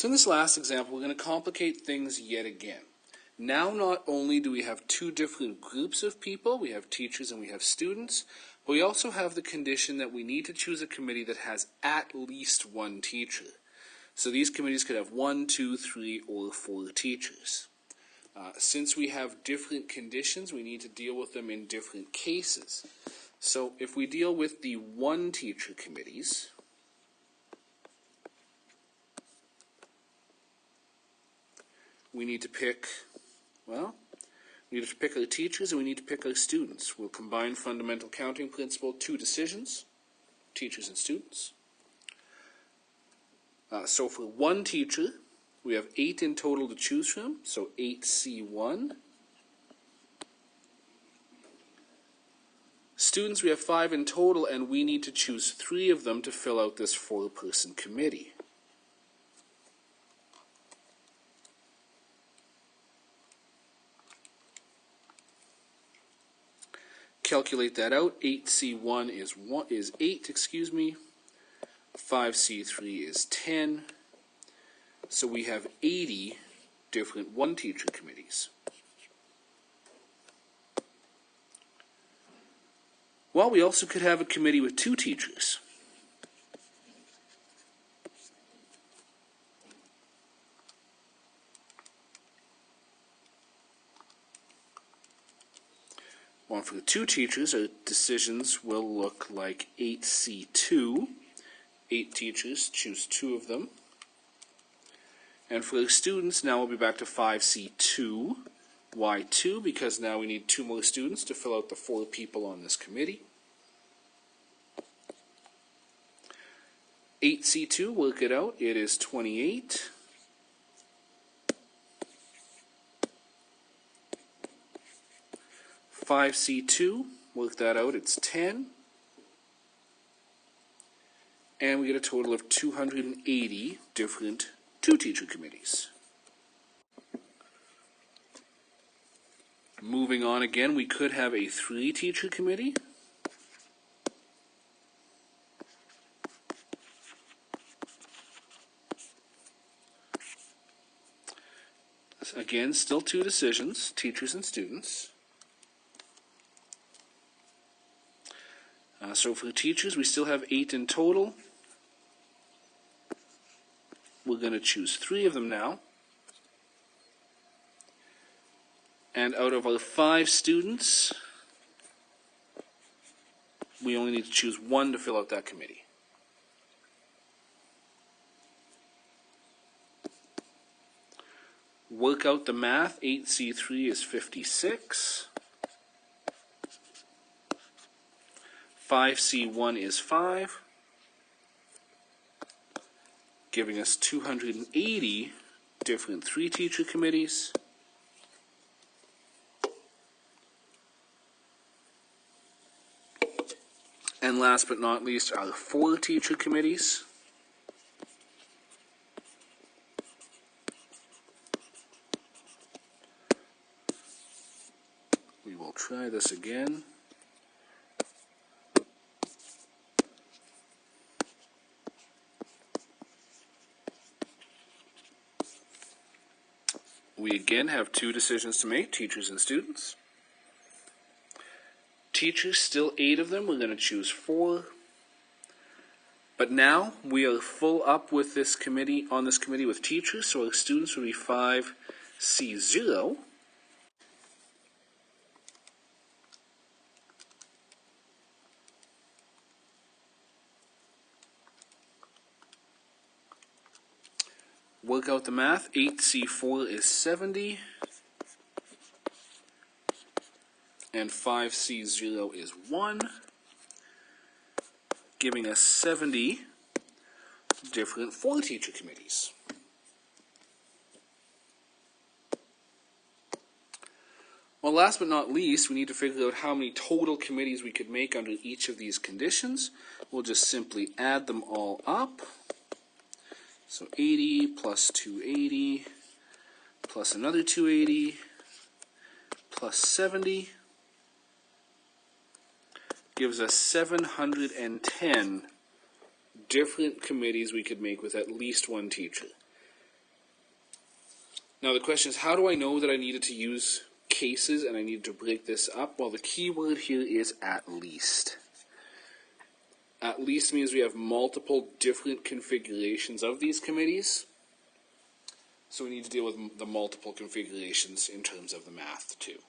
So in this last example, we're going to complicate things yet again. Now not only do we have two different groups of people, we have teachers and we have students, but we also have the condition that we need to choose a committee that has at least one teacher. So these committees could have 1, 2, 3, or 4 teachers. Since we have different conditions, we need to deal with them in different cases. So if we deal with the one teacher committees, we need to pick, we need to pick our teachers and we need to pick our students. We'll combine fundamental counting principle, 2 decisions, teachers and students. So for one teacher, we have 8 in total to choose from, so 8C1. Students, we have 5 in total, and we need to choose 3 of them to fill out this 4-person committee. Calculate that out. 8C1 is 8, 5C3 is 10. So we have 80 different one-teacher committees. Well, we also could have a committee with 2 teachers. Well, for the 2 teachers, our decisions will look like 8C2. 8 teachers, choose 2 of them. And for the students, now we'll be back to 5C2. Why 2? Because now we need 2 more students to fill out the 4 people on this committee. 8C2, work it out, it is 28. C2, work that out, it's 10. And we get a total of 280 different 2-teacher committees. Moving on again, we could have a 3-teacher committee. Again, still 2 decisions, teachers and students. So for the teachers, we still have 8 in total. We're going to choose 3 of them now. And out of our 5 students, we only need to choose 1 to fill out that committee. Work out the math. 8C3 is 56. 5C1 is 5, giving us 280 different 3-teacher committees. And last but not least, our 4-teacher committees. We will try this again. We again have 2 decisions to make, teachers and students. Teachers, still 8 of them, we're going to choose 4. But now we are full up with this committee, on this committee with teachers, so our students will be 5C0. Work out the math. 8C4 is 70. And 5C0 is 1. Giving us 70 different 4-teacher committees. Well, last but not least, we need to figure out how many total committees we could make under each of these conditions. We'll just simply add them all up. So 80 plus 280 plus another 280 plus 70 gives us 710 different committees we could make with at least 1 teacher. Now the question is, how do I know that I needed to use cases and I needed to break this up? Well, the key word here is at least. At least means we have multiple different configurations of these committees. So we need to deal with the multiple configurations in terms of the math too.